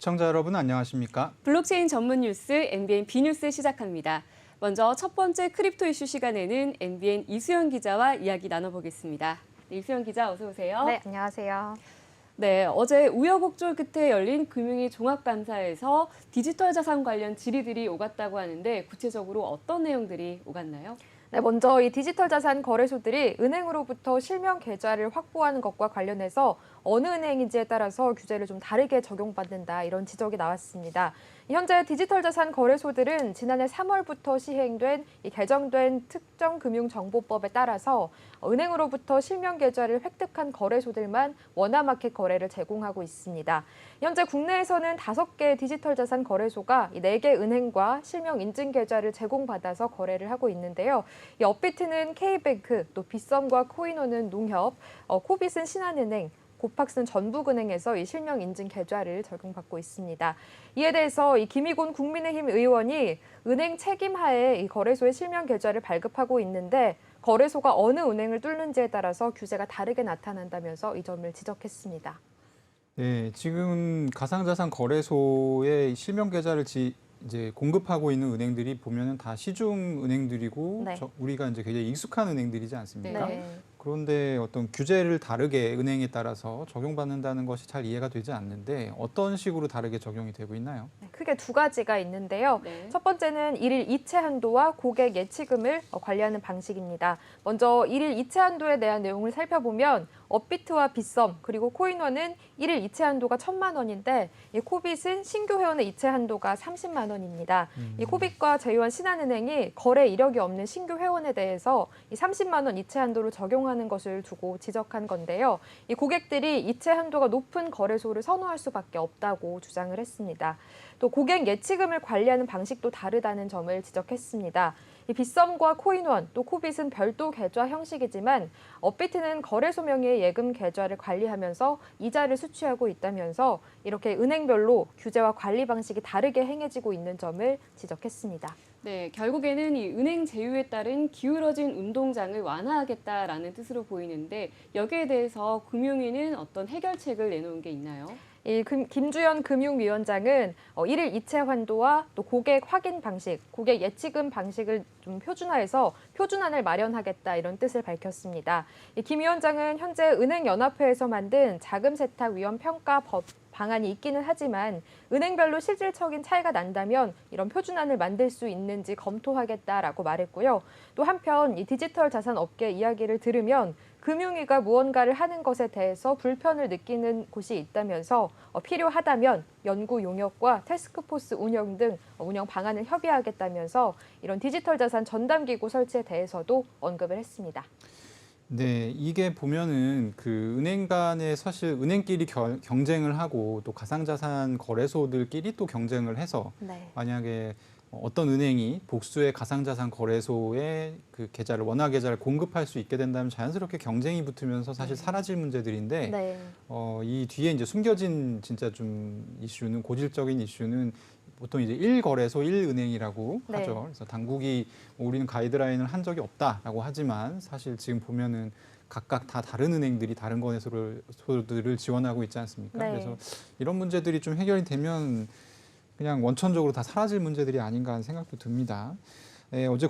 시청자 여러분 안녕하십니까? 블록체인 전문 뉴스 MBN B뉴스 시작합니다. 먼저 첫 번째 크립토 이슈 시간에는 MBN 이수연 기자와 이야기 나눠보겠습니다. 네, 이수연 기자 어서 오세요. 네, 안녕하세요. 네, 어제 우여곡절 끝에 열린 금융위 종합감사에서 디지털 자산 관련 질의들이 오갔다고 하는데 구체적으로 어떤 내용들이 오갔나요? 네, 먼저 이 디지털 자산 거래소들이 은행으로부터 실명 계좌를 확보하는 것과 관련해서 어느 은행인지에 따라서 규제를 좀 다르게 적용받는다 이런 지적이 나왔습니다. 현재 디지털 자산 거래소들은 지난해 3월부터 시행된 이 개정된 특정금융정보법에 따라서 은행으로부터 실명 계좌를 획득한 거래소들만 원화마켓 거래를 제공하고 있습니다. 현재 국내에서는 5개 디지털 자산 거래소가 4개 은행과 실명 인증 계좌를 제공받아서 거래를 하고 있는데요. 이 업비트는 K뱅크, 또 빗썸과 코인원은 농협, 코빗은 신한은행, 고팍스는 전북은행에서 이 실명 인증 계좌를 적용받고 있습니다. 이에 대해서 이 김희곤 국민의힘 의원이 은행 책임하에 이 거래소의 실명 계좌를 발급하고 있는데 거래소가 어느 은행을 뚫는지에 따라서 규제가 다르게 나타난다면서 이 점을 지적했습니다. 네, 지금 가상자산 거래소에 실명 계좌를 이제 공급하고 있는 은행들이 보면은 다 시중 은행들이고 네. 우리가 이제 굉장히 익숙한 은행들이지 않습니까? 네. 그런데 어떤 규제를 다르게 은행에 따라서 적용받는다는 것이 잘 이해가 되지 않는데 어떤 식으로 다르게 적용이 되고 있나요? 크게 두 가지가 있는데요. 네. 첫 번째는 일일 이체 한도와 고객 예치금을 관리하는 방식입니다. 먼저 일일 이체 한도에 대한 내용을 살펴보면 업비트와 빗썸 그리고 코인원은 일일 이체 한도가 1,000만 원인데 이 코빗은 신규 회원의 이체 한도가 30만 원입니다. 이 코빗과 제휴한 신한은행이 거래 이력이 없는 신규 회원에 대해서 이 30만 원 이체 한도를 적용하는 것을 두고 지적한 건데요. 이 고객들이 이체 한도가 높은 거래소를 선호할 수밖에 없다고 주장을 했습니다. 또 고객 예치금을 관리하는 방식도 다르다는 점을 지적했습니다. 이 빗썸과 코인원, 또 코빗은 별도 계좌 형식이지만 업비트는 거래소 명의의 예금 계좌를 관리하면서 이자를 수취하고 있다면서 이렇게 은행별로 규제와 관리 방식이 다르게 행해지고 있는 점을 지적했습니다. 네, 결국에는 이 은행 제휴에 따른 기울어진 운동장을 완화하겠다라는 뜻으로 보이는데 여기에 대해서 금융위는 어떤 해결책을 내놓은 게 있나요? 이 김주연 금융위원장은 일일 이체 환도와 또 고객 확인 방식, 고객 예치금 방식을 좀 표준화해서 표준안을 마련하겠다 이런 뜻을 밝혔습니다. 김 위원장은 현재 은행연합회에서 만든 자금 세탁 위험 평가 법 방안이 있기는 하지만 은행별로 실질적인 차이가 난다면 이런 표준안을 만들 수 있는지 검토하겠다라고 말했고요. 또 한편 이 디지털 자산 업계 이야기를 들으면 금융위가 무언가를 하는 것에 대해서 불편을 느끼는 곳이 있다면서 필요하다면 연구 용역과 태스크포스 운영 등 운영 방안을 협의하겠다면서 이런 디지털 자산 전담기구 설치에 대해서도 언급을 했습니다. 네, 이게 보면은 그 은행 간에 사실 은행끼리 경쟁을 하고 또 가상자산 거래소들끼리 또 경쟁을 해서 네. 만약에 어떤 은행이 복수의 가상자산 거래소에 그 계좌를 원화 계좌를 공급할 수 있게 된다면 자연스럽게 경쟁이 붙으면서 사실 사라질 문제들인데 네. 이 뒤에 이제 숨겨진 진짜 좀 이슈는 고질적인 이슈는 보통 이제 1거래소 1은행이라고 네. 하죠. 그래서 당국이 우리는 가이드라인을 한 적이 없다라고 하지만 사실 지금 보면은 각각 다 다른 은행들이 다른 거래소들을 지원하고 있지 않습니까? 네. 그래서 이런 문제들이 좀 해결이 되면 그냥 원천적으로 다 사라질 문제들이 아닌가 하는 생각도 듭니다. 어제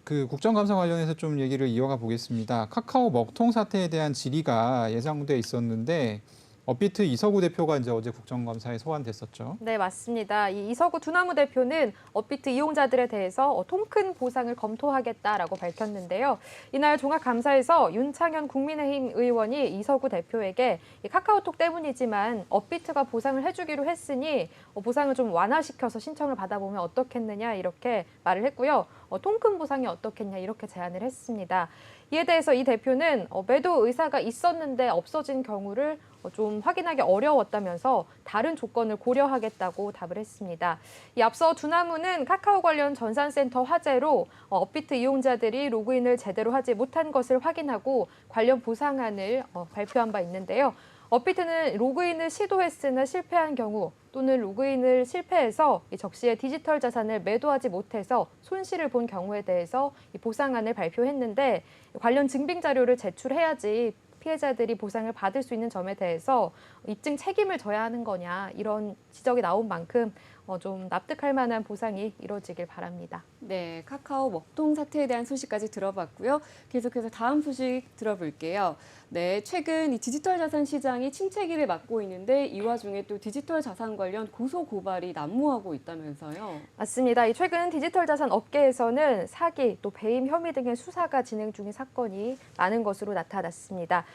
국정감사 관련해서 좀 얘기를 이어가 보겠습니다. 카카오 먹통 사태에 대한 질의가 예상돼 있었는데 업비트 이서구 대표가 이제 어제 국정감사에 소환됐었죠. 네, 맞습니다. 이 이서구 두나무 대표는 업비트 이용자들에 대해서 통큰 보상을 검토하겠다라고 밝혔는데요. 이날 종합감사에서 윤창현 국민의힘 의원이 이서구 대표에게 카카오톡 때문이지만 업비트가 보상을 해주기로 했으니 보상을 좀 완화시켜서 신청을 받아보면 어떻겠느냐 이렇게 말을 했고요. 통큰 보상이 어떻겠냐 이렇게 제안을 했습니다. 이에 대해서 이 대표는 매도 의사가 있었는데 없어진 경우를 좀 확인하기 어려웠다면서 다른 조건을 고려하겠다고 답을 했습니다. 이 앞서 두나무는 카카오 관련 전산센터 화재로 업비트 이용자들이 로그인을 제대로 하지 못한 것을 확인하고 관련 보상안을 발표한 바 있는데요. 업비트는 로그인을 시도했으나 실패한 경우 또는 로그인을 실패해서 적시에 디지털 자산을 매도하지 못해서 손실을 본 경우에 대해서 이 보상안을 발표했는데 관련 증빙 자료를 제출해야지 피해자들이 보상을 받을 수 있는 점에 대해서 입증 책임을 져야 하는 거냐 이런 지적이 나온 만큼 좀 납득할 만한 보상이 이루어지길 바랍니다. 네, 카카오 먹통 사태에 대한 소식까지 들어봤고요. 계속해서 다음 소식 들어볼게요. 네, 최근 이 디지털 자산 시장이 침체기를 맞고 있는데 이 와중에 또 디지털 자산 관련 고소 고발이 난무하고 있다면서요. 맞습니다. 최근 디지털 자산 업계에서는 사기, 또 배임 혐의 등의 수사가 진행 중인 사건이 많은 것으로 나타났습니다.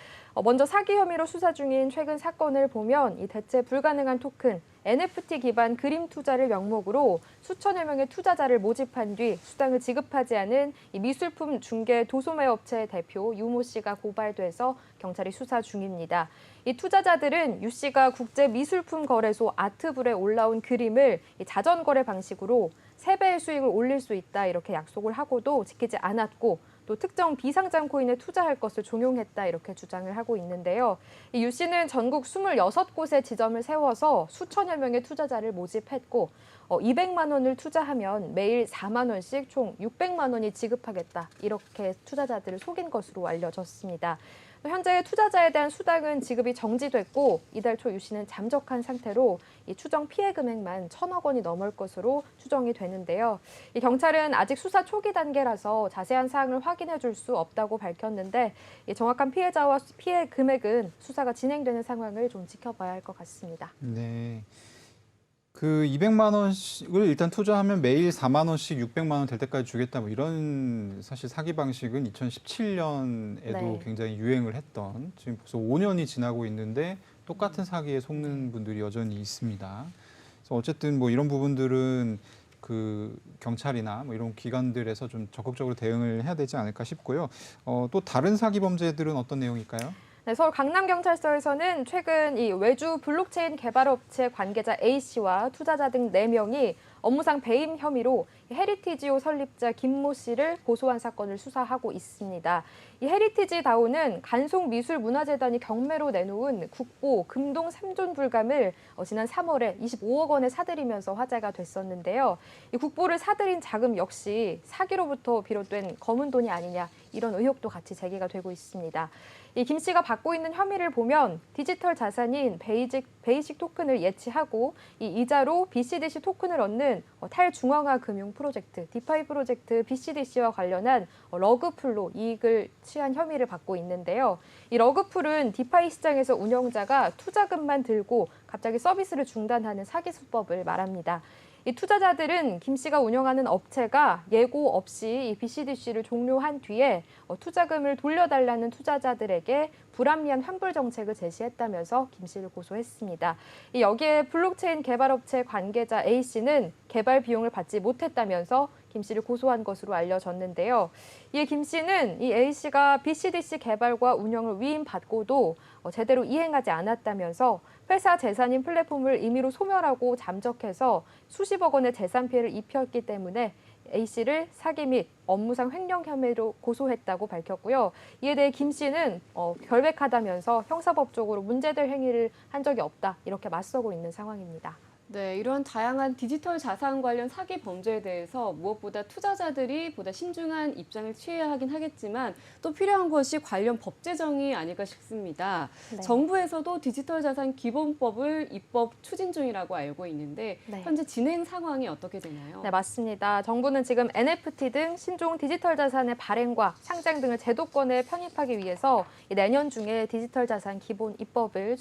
먼저 사기 혐의로 수사 중인 최근 사건을 보면 이 대체 불가능한 토큰, NFT 기반 그림 투자를 명목으로 수천여 명의 투자자를 모집한 뒤 수당을 지급하지 않은 이 미술품 중개 도소매 업체 대표 유모 씨가 고발돼서 경찰이 수사 중입니다. 이 투자자들은 유 씨가 국제 미술품 거래소 아트불에 올라온 그림을 이 자전 거래 방식으로 3배의 수익을 올릴 수 있다 이렇게 약속을 하고도 지키지 않았고 또 특정 비상장 코인에 투자할 것을 종용했다 이렇게 주장을 하고 있는데요. 이 유 씨는 전국 26곳에 지점을 세워서 수천여 명의 투자자를 모집했고 200만 원을 투자하면 매일 4만 원씩 총 600만 원이 지급하겠다 이렇게 투자자들을 속인 것으로 알려졌습니다. 현재 투자자에 대한 수당은 지급이 정지됐고 이달 초 유 씨는 잠적한 상태로 이 추정 피해 금액만 1,000억 원이 넘을 것으로 추정이 되는데요. 이 경찰은 아직 수사 초기 단계라서 자세한 사항을 확인해 줄 수 없다고 밝혔는데 이 정확한 피해자와 피해 금액은 수사가 진행되는 상황을 좀 지켜봐야 할 것 같습니다. 네. 그 200만 원씩을 일단 투자하면 매일 4만 원씩 600만 원 될 때까지 주겠다 뭐 이런 사실 사기 방식은 2017년에도 네. 굉장히 유행을 했던 지금 벌써 5년이 지나고 있는데 똑같은 사기에 속는 분들이 여전히 있습니다. 그래서 어쨌든 뭐 이런 부분들은 그 경찰이나 뭐 이런 기관들에서 좀 적극적으로 대응을 해야 되지 않을까 싶고요. 또 다른 사기 범죄들은 어떤 내용일까요? 네, 서울 강남경찰서에서는 최근 이 외주 블록체인 개발업체 관계자 A씨와 투자자 등 4명이 업무상 배임 혐의로 헤리티지오 설립자 김모 씨를 고소한 사건을 수사하고 있습니다. 이 헤리티지다오는 간송미술문화재단이 경매로 내놓은 국보 금동 3존 불감을 지난 3월에 25억 원에 사들이면서 화제가 됐었는데요. 이 국보를 사들인 자금 역시 사기로부터 비롯된 검은 돈이 아니냐 이런 의혹도 같이 제기가 되고 있습니다. 이 김 씨가 받고 있는 혐의를 보면 디지털 자산인 베이직 토큰을 예치하고 이 이자로 BCDC 토큰을 얻는 탈중앙화 금융 프로젝트, 디파이 프로젝트 BCDC와 관련한 러그풀로 이익을 취한 혐의를 받고 있는데요. 이 러그풀은 디파이 시장에서 운영자가 투자금만 들고 갑자기 서비스를 중단하는 사기 수법을 말합니다. 이 투자자들은 김 씨가 운영하는 업체가 예고 없이 이 BCDC를 종료한 뒤에 투자금을 돌려달라는 투자자들에게 불합리한 환불 정책을 제시했다면서 김 씨를 고소했습니다. 여기에 블록체인 개발업체 관계자 A 씨는 개발 비용을 받지 못했다면서 김 씨를 고소한 것으로 알려졌는데요. 이에 김 씨는 이 A 씨가 BCDC 개발과 운영을 위임받고도 제대로 이행하지 않았다면서 회사 재산인 플랫폼을 임의로 소멸하고 잠적해서 수십억 원의 재산 피해를 입혔기 때문에 A씨를 사기 및 업무상 횡령 혐의로 고소했다고 밝혔고요. 이에 대해 김 씨는 결백하다면서 형사법적으로 문제될 행위를 한 적이 없다 이렇게 맞서고 있는 상황입니다. 네, 이런 다양한 디지털 자산 관련 사기 범죄에 대해서 무엇보다 투자자들이 보다 신중한 입장을 취해야 하긴 하겠지만 또 필요한 것이 관련 법 제정이 아닐까 싶습니다. 네. 정부에서도 디지털 자산 기본법을 입법 추진 중이라고 알고 있는데 네. 현재 진행 상황이 어떻게 되나요? 네, 맞습니다. 정부는 지금 NFT 등 신종 디지털 자산의 발행과 상장 등을 제도권에 편입하기 위해서 내년 중에 디지털 자산 기본 입법을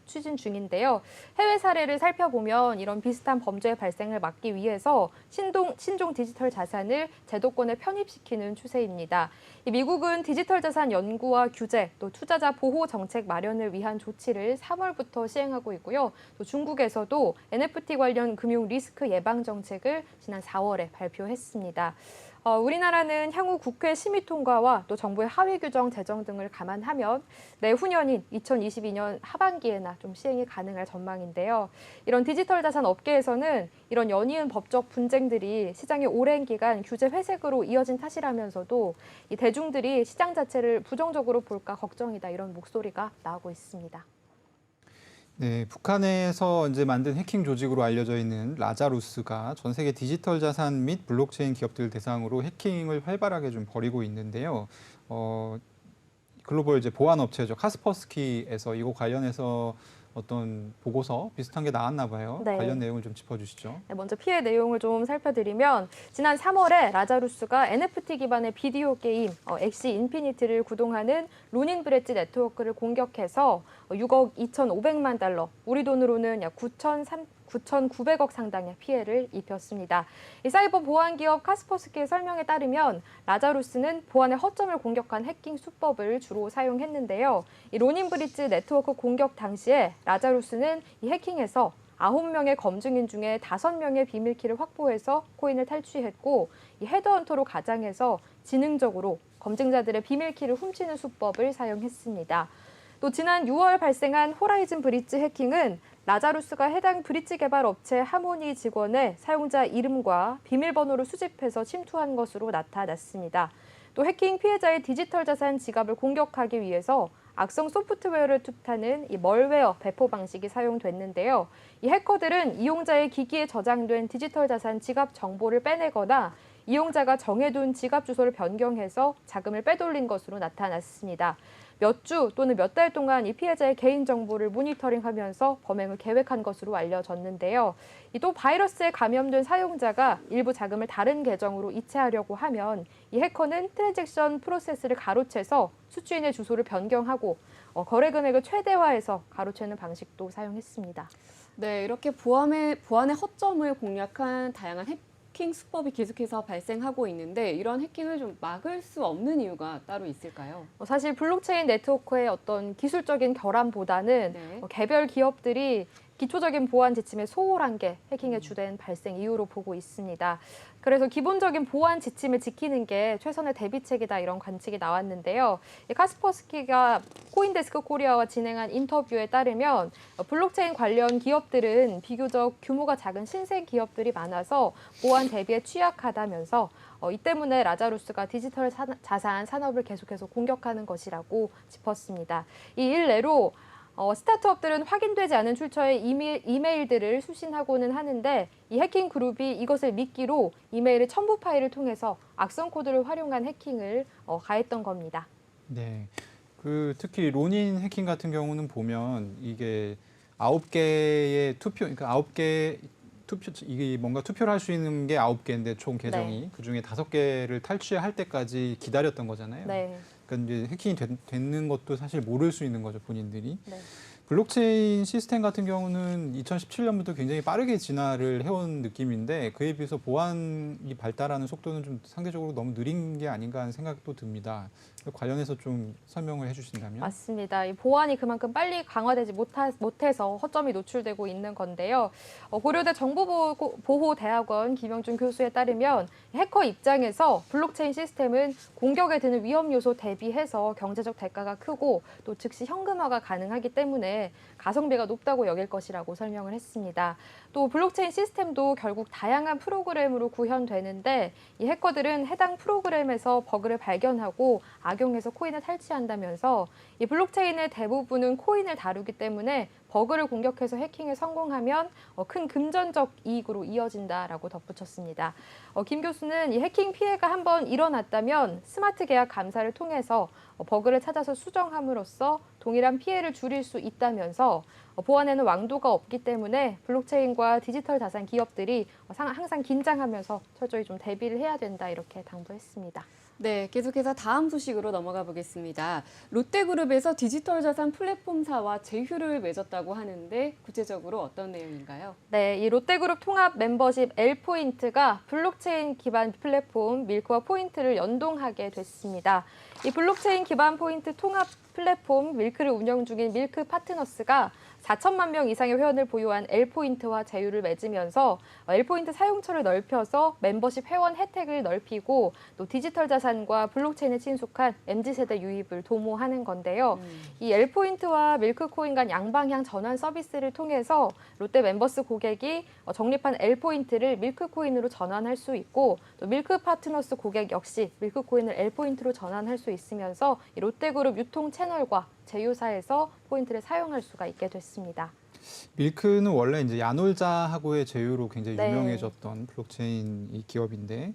추진 중인데요. 해외 사례를 살펴보면 이런 비슷한 범죄 발생을 막기 위해서 신종 디지털 자산을 제도권에 편입시키는 추세입니다. 미국은 디지털 자산 연구와 규제, 또 투자자 보호 정책 마련을 위한 조치를 3월부터 시행하고 있고요. 또 중국에서도 NFT 관련 금융 리스크 예방 정책을 지난 4월에 발표했습니다. 우리나라는 향후 국회 심의 통과와 또 정부의 하위 규정 제정 등을 감안하면 내후년인 2022년 하반기에나 좀 시행이 가능할 전망인데요. 이런 디지털 자산 업계에서는 이런 연이은 법적 분쟁들이 시장의 오랜 기간 규제 회색으로 이어진 탓이라면서도 이 대중들이 시장 자체를 부정적으로 볼까 걱정이다 이런 목소리가 나오고 있습니다. 네, 북한에서 이제 만든 해킹 조직으로 알려져 있는 라자루스가 전 세계 디지털 자산 및 블록체인 기업들 대상으로 해킹을 활발하게 좀 벌이고 있는데요. 글로벌 이제 보안 업체죠. 카스퍼스키에서 이거 관련해서 어떤 보고서 비슷한 게 나왔나 봐요. 네. 관련 내용을 좀 짚어주시죠. 네, 먼저 피해 내용을 좀 살펴드리면 지난 3월에 라자루스가 NFT 기반의 비디오 게임 엑시 인피니티를 구동하는 로닌 브릿지 네트워크를 공격해서 6억 2,500만 달러, 우리 돈으로는 약 9,900억 상당의 피해를 입혔습니다. 이 사이버 보안 기업 카스퍼스키의 설명에 따르면 라자루스는 보안의 허점을 공격한 해킹 수법을 주로 사용했는데요. 이 로닌 브릿지 네트워크 공격 당시에 라자루스는 이 해킹에서 9명의 검증인 중에 5명의 비밀키를 확보해서 코인을 탈취했고, 이 헤드헌터로 가장해서 지능적으로 검증자들의 비밀키를 훔치는 수법을 사용했습니다. 또 지난 6월 발생한 호라이즌 브릿지 해킹은 라자루스가 해당 브릿지 개발 업체 하모니 직원의 사용자 이름과 비밀번호를 수집해서 침투한 것으로 나타났습니다. 또 해킹 피해자의 디지털 자산 지갑을 공격하기 위해서 악성 소프트웨어를 투입하는 이 멀웨어 배포 방식이 사용됐는데요. 이 해커들은 이용자의 기기에 저장된 디지털 자산 지갑 정보를 빼내거나 이용자가 정해둔 지갑 주소를 변경해서 자금을 빼돌린 것으로 나타났습니다. 몇 주 또는 몇 달 동안 이 피해자의 개인 정보를 모니터링하면서 범행을 계획한 것으로 알려졌는데요. 또 바이러스에 감염된 사용자가 일부 자금을 다른 계정으로 이체하려고 하면 이 해커는 트랜잭션 프로세스를 가로채서 수취인의 주소를 변경하고 거래 금액을 최대화해서 가로채는 방식도 사용했습니다. 네, 이렇게 보안의 허점을 공략한 다양한 해킹 수법이 계속해서 발생하고 있는데 이런 해킹을 좀 막을 수 없는 이유가 따로 있을까요? 사실 블록체인 네트워크의 어떤 기술적인 결함보다는 네. 개별 기업들이 기초적인 보안 지침에 소홀한 게 해킹의 주된 발생 이유로 보고 있습니다. 그래서 기본적인 보안 지침을 지키는 게 최선의 대비책이다 이런 관측이 나왔는데요. 카스퍼스키가 코인데스크 코리아와 진행한 인터뷰에 따르면 블록체인 관련 기업들은 비교적 규모가 작은 신생 기업들이 많아서 보안 대비에 취약하다면서 이 때문에 라자루스가 디지털 자산 산업을 계속해서 공격하는 것이라고 짚었습니다. 이 일례로 스타트업들은 확인되지 않은 출처의 이메일들을 수신하고는 하는데 이 해킹 그룹이 이것을 미끼로 이메일의 첨부 파일을 통해서 악성 코드를 활용한 해킹을 가했던 겁니다. 네. 특히 로닌 해킹 같은 경우는 보면 이게 9개의 투표, 그러니까 9개 이게 뭔가 투표를 할 수 있는 게 9개인데 총 계정이 네. 그중에 5개를 탈취할 때까지 기다렸던 거잖아요. 네. 그러니까 이제 해킹이 되는 것도 사실 모를 수 있는 거죠, 본인들이. 네. 블록체인 시스템 같은 경우는 2017년부터 굉장히 빠르게 진화를 해온 느낌인데 그에 비해서 보안이 발달하는 속도는 좀 상대적으로 너무 느린 게 아닌가 하는 생각도 듭니다. 관련해서 좀 설명을 해주신다면? 맞습니다. 이 보안이 그만큼 빨리 강화되지 못해서 허점이 노출되고 있는 건데요. 고려대 정보보호대학원 김영준 교수에 따르면 해커 입장에서 블록체인 시스템은 공격에 드는 위험 요소 대비해서 경제적 대가가 크고 또 즉시 현금화가 가능하기 때문에 가성비가 높다고 여길 것이라고 설명을 했습니다. 또 블록체인 시스템도 결국 다양한 프로그램으로 구현되는데 이 해커들은 해당 프로그램에서 버그를 발견하고 악용해서 코인을 탈취한다면서 이 블록체인의 대부분은 코인을 다루기 때문에 버그를 공격해서 해킹에 성공하면 큰 금전적 이익으로 이어진다라고 덧붙였습니다. 김 교수는 이 해킹 피해가 한번 일어났다면 스마트 계약 감사를 통해서 버그를 찾아서 수정함으로써 동일한 피해를 줄일 수 있다면서 보안에는 왕도가 없기 때문에 블록체인과 디지털 자산 기업들이 항상 긴장하면서 철저히 좀 대비를 해야 된다 이렇게 당부했습니다. 네, 계속해서 다음 소식으로 넘어가 보겠습니다. 롯데그룹에서 디지털 자산 플랫폼사와 제휴를 맺었다고 하는데 구체적으로 어떤 내용인가요? 네, 이 롯데그룹 통합 멤버십 L포인트가 블록체인 기반 플랫폼 밀크와 포인트를 연동하게 됐습니다. 이 블록체인 기반 포인트 통합 플랫폼 밀크를 운영 중인 밀크 파트너스가 4천만 명 이상의 회원을 보유한 L포인트와 제휴를 맺으면서 L포인트 사용처를 넓혀서 멤버십 회원 혜택을 넓히고 또 디지털 자산과 블록체인에 친숙한 MZ세대 유입을 도모하는 건데요. 이 L포인트와 밀크코인 간 양방향 전환 서비스를 통해서 롯데 멤버스 고객이 적립한 L포인트를 밀크코인으로 전환할 수 있고 또 밀크 파트너스 고객 역시 밀크코인을 L포인트로 전환할 수 있으면서 이 롯데그룹 유통 채널과 제휴사에서 포인트를 사용할 수가 있게 됐습니다. 밀크는 원래 이제 야놀자하고의 제휴로 굉장히 네. 유명해졌던 블록체인 이 기업인데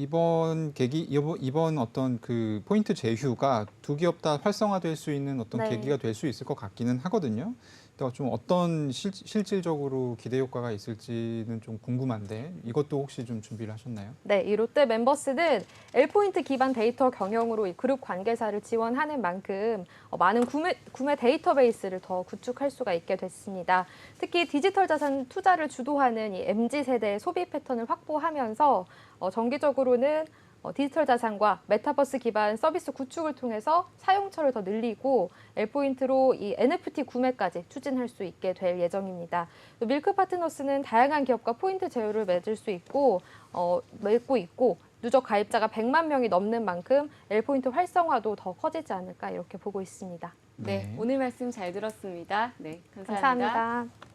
이번 어떤 그 포인트 제휴가 두 기업 다 활성화될 수 있는 어떤 네. 계기가 될 수 있을 것 같기는 하거든요. 그러니까 좀 어떤 실질적으로 기대 효과가 있을지는 좀 궁금한데 이것도 혹시 좀 준비를 하셨나요? 네, 이 롯데 멤버스는 L포인트 기반 데이터 경영으로 이 그룹 관계사를 지원하는 만큼 많은 구매 데이터베이스를 더 구축할 수가 있게 됐습니다. 특히 디지털 자산 투자를 주도하는 이 MZ세대의 소비 패턴을 확보하면서 정기적으로는 디지털 자산과 메타버스 기반 서비스 구축을 통해서 사용처를 더 늘리고 L포인트로 이 NFT 구매까지 추진할 수 있게 될 예정입니다. 또 밀크 파트너스는 다양한 기업과 포인트 제휴를 맺을 수 있고 맺고 있고 누적 가입자가 100만 명이 넘는 만큼 L포인트 활성화도 더 커지지 않을까 이렇게 보고 있습니다. 네, 네. 오늘 말씀 잘 들었습니다. 네, 감사합니다. 감사합니다.